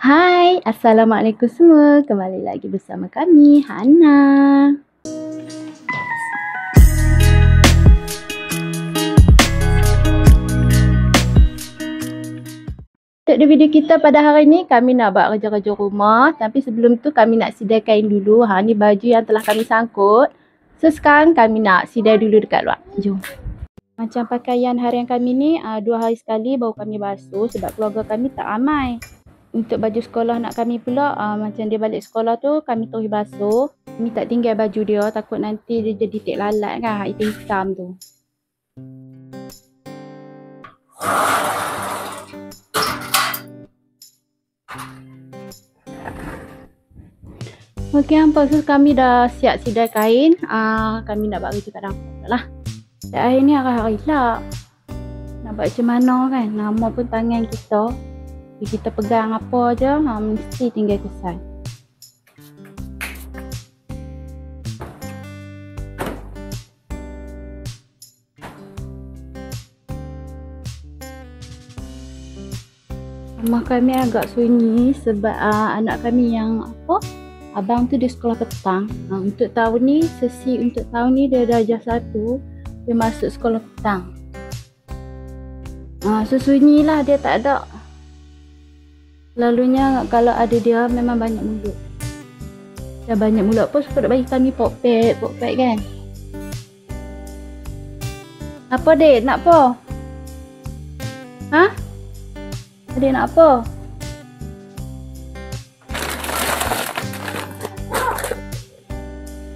Hai, Assalamualaikum semua. Kembali lagi bersama kami, Hana. Untuk video kita pada hari ni, kami nak buat kerja-kerja rumah. Tapi sebelum tu, kami nak sidai kain dulu. Ni baju yang telah kami sangkut. So, sekarang kami nak sidai dulu dekat luar. Jom. Macam pakaian harian kami ni, 2 hari sekali baru kami basuh. Sebab keluarga kami tak ramai. Untuk baju sekolah nak kami pula, macam dia balik sekolah tu, kami terus basuh. Kami tak tinggal baju dia, takut nanti dia jadi titik lalat kan, hitam tu. Okey, hampa. So, kami dah siap sidai kain. Kami nak buat kerja kat dapur lah. Dan hari ni hari-hari lah. Nak buat macam mana kan, nama pun tangan kita. Kita pegang apa je, mesti tinggal kesan. Rumah kami agak sunyi sebab anak kami yang abang tu dia sekolah petang. Untuk tahun ni, sesi untuk tahun ni dia darjah 1, dia masuk sekolah petang. So sunyi lah, dia tak ada. Selalunya kalau ada dia memang banyak mulut. Dah banyak mulut pun suka bagi kami pokpet kan. Apa dek? Nak apa? Dek nak apa?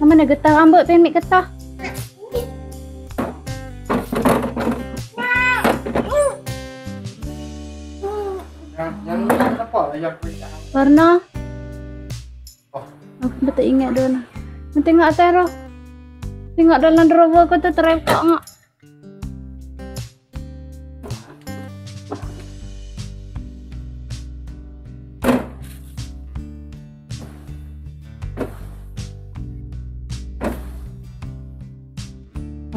Mana getah rambut pendek getah? Warna? Aku tak ingat dia lah. Tengok atas roh. Tengok dalam drawer kau tu terlepak ngak.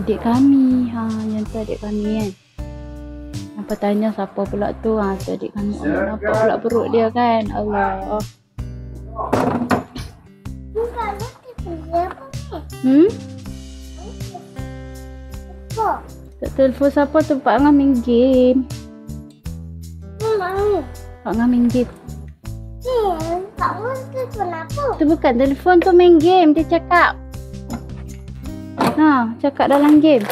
Adik kami, yang tu adik kami kan. Apa tanya siapa pula tu, tu adik kami. Allah, nampak pula perut dia kan. Allah. Tak telefon siapa, tempat ngah main game. Tempat ngah main game. Tu bukan telefon, tu main game. Dia cakap. Cakap dalam game.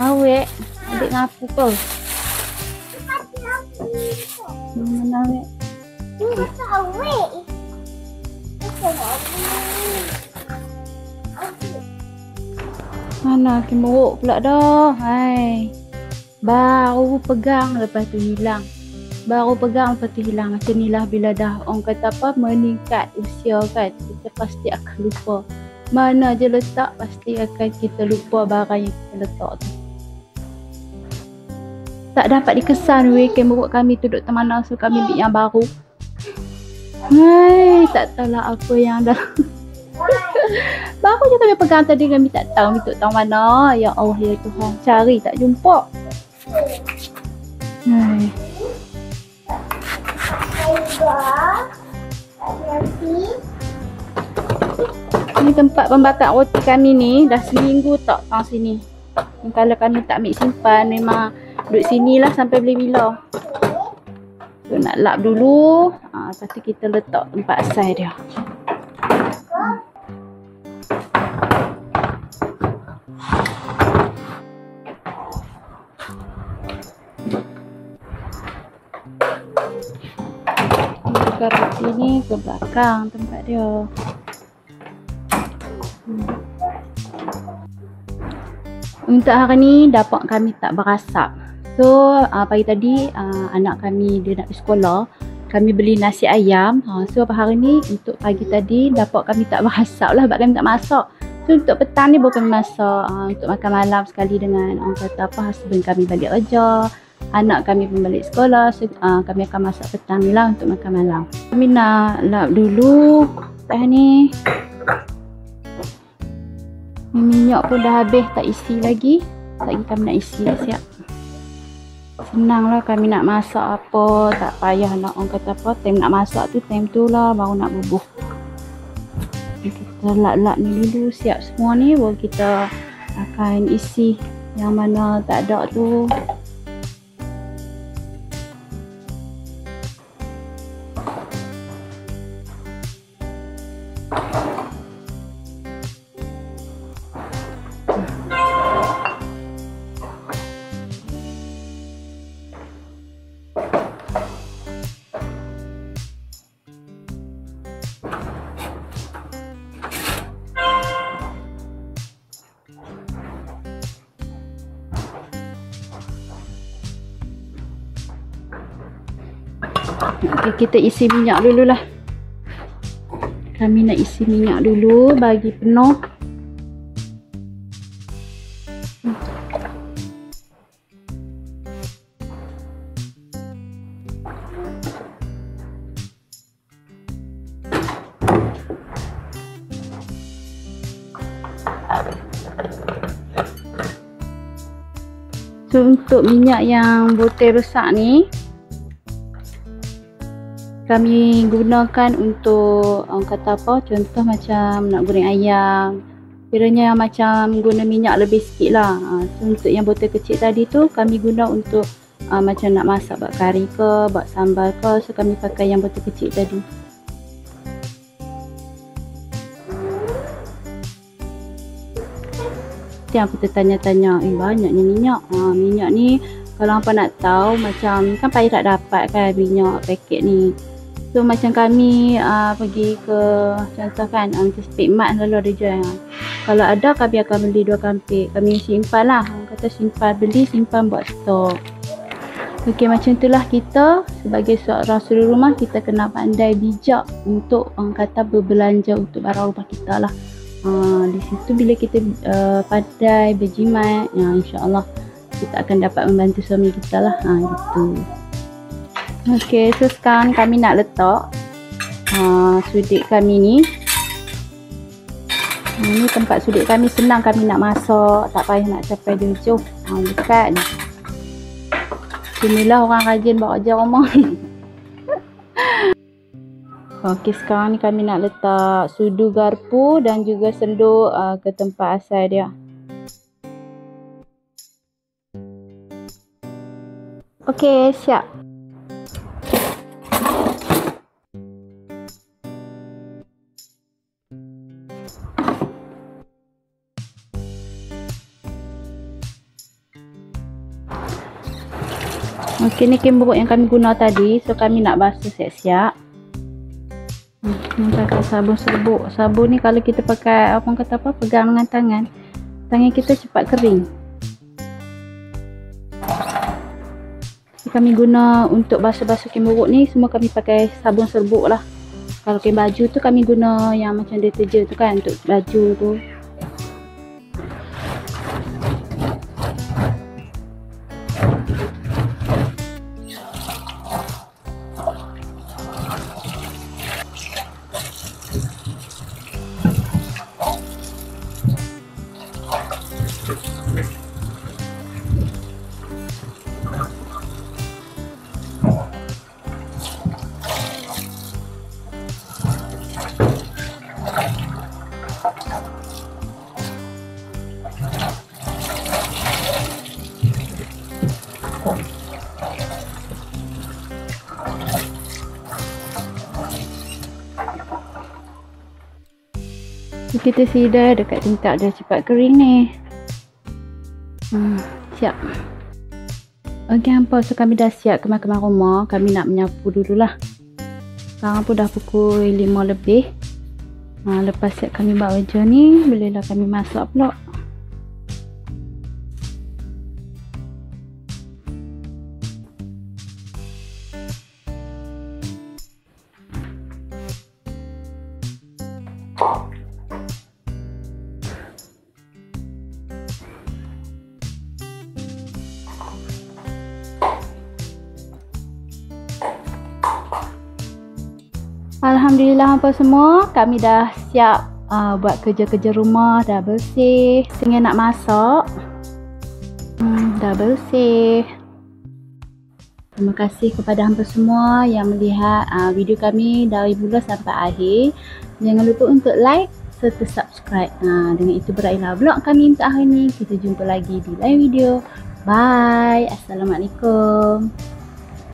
Awek. Adik ngapu kau. Mana awek? Awek. Mana kemeruk pula dah. Hai. Baru pegang lepas tu hilang. Macam ni lah bila dah orang kata apa, meningkat usia kan, kita pasti akan lupa. Mana je letak, pasti akan kita lupa barang yang kita letak tu. Tak dapat dikesan weh, kemeruk kami tu duduk mana, so kami ambil yang baru. Hai, tak tahulah apa yang dah. Baru je kami pegang tadi, kami tak tahu duduk tahu mana. Ya Allah ya Tuhan, cari tak jumpa. Hai. Ini tempat pembakar roti kami ni dah seminggu tak sini. Kalau kami tak ambil simpan, memang duduk sini lah sampai bila-bila. So nak lap dulu, lepas tu kita letak tempat asal dia. Roti ni ke belakang tempat dia. Untuk hari ni dapur kami tak berasap. So pagi tadi anak kami dia nak pergi sekolah, kami beli nasi ayam. So hari ni untuk pagi tadi dapur kami tak berasap lah sebab kami tak masak. So untuk petang ni baru kami masak untuk makan malam sekali dengan orang kata apa, husband kami balik kerja. Anak kami pun balik sekolah, so kami akan masak petang ni lah untuk makan malam. Kami nak lap dulu teh ni. Minyak pun dah habis, tak isi lagi. lagi kami nak isi siap. Senang lah kami nak masak apa, tak payah nak orang kata apa, time nak masak tu time tu lah baru nak bubuh. Kita lap-lap ni dulu, siap semua ni baru kita akan isi yang mana tak ada tu. Okay, kita isi minyak dulu lah. Kami nak isi minyak dulu bagi penuh. So untuk minyak yang botol rosak ni kami gunakan untuk kata apa, contoh macam nak goreng ayam, kiranya macam guna minyak lebih sikit lah. So untuk yang botol kecil tadi tu kami guna untuk macam nak masak buat kari ke, buat sambal ke, so kami pakai yang botol kecil tadi. Yang kita tanya-tanya, banyaknya minyak. Minyak ni kalau hampa nak tahu macam kan payah tak dapat kan minyak paket ni. So macam kami pergi ke contoh kan macam Speedmart lalu ada jual. Kalau ada kami akan beli 2 kampik. Kami simpan lah. Kata simpan, beli simpan buat stok. Okey, macam itulah kita sebagai seorang suri rumah kita kena pandai bijak untuk kata berbelanja untuk barang rumah kita lah. Di situ bila kita pandai berjimat, insya-Allah kita akan dapat membantu suami kita lah. Gitu. Okey, so sekarang kami nak letak sudik kami ni. Ini tempat sudik kami, senang kami nak masak, tak payah nak capai jauh-jauh. Dekat ni. Inilah orang rajin buat kerja rumah. Okey, sekarang ni kami nak letak sudu garpu dan juga sendur ke tempat asal dia. Okey, siap. Okey, ni kemburuk yang kami guna tadi, so kami nak basuh siap-siap. Ni pakai sabun serbuk. Sabun ni kalau kita pakai apa kata apa, pegang dengan tangan, tangan kita cepat kering. So, kami guna untuk basuh-basuh kemburuk ni semua kami pakai sabun serbuk lah. Kalau kain baju tu kami guna yang macam deterjen tu kan untuk baju tu. Kita sidai dekat tingkap dah cepat kering ni. Siap. Okey, hampa, so kami dah siap kemas-kemas rumah. Kami nak menyapu dululah. Sekarang pun dah pukul 5 lebih. Lepas siap kami buat kerja ni, bolehlah kami masak pula. Alhamdulillah hampa semua, kami dah siap buat kerja-kerja rumah, dah bersih. Tengah nak masak. dah bersih. Terima kasih kepada hampa semua yang melihat video kami dari mula sampai akhir. Jangan lupa untuk like serta subscribe. Dengan itu berakhirlah vlog kami untuk hari ini. Kita jumpa lagi di lain video. Bye. Assalamualaikum.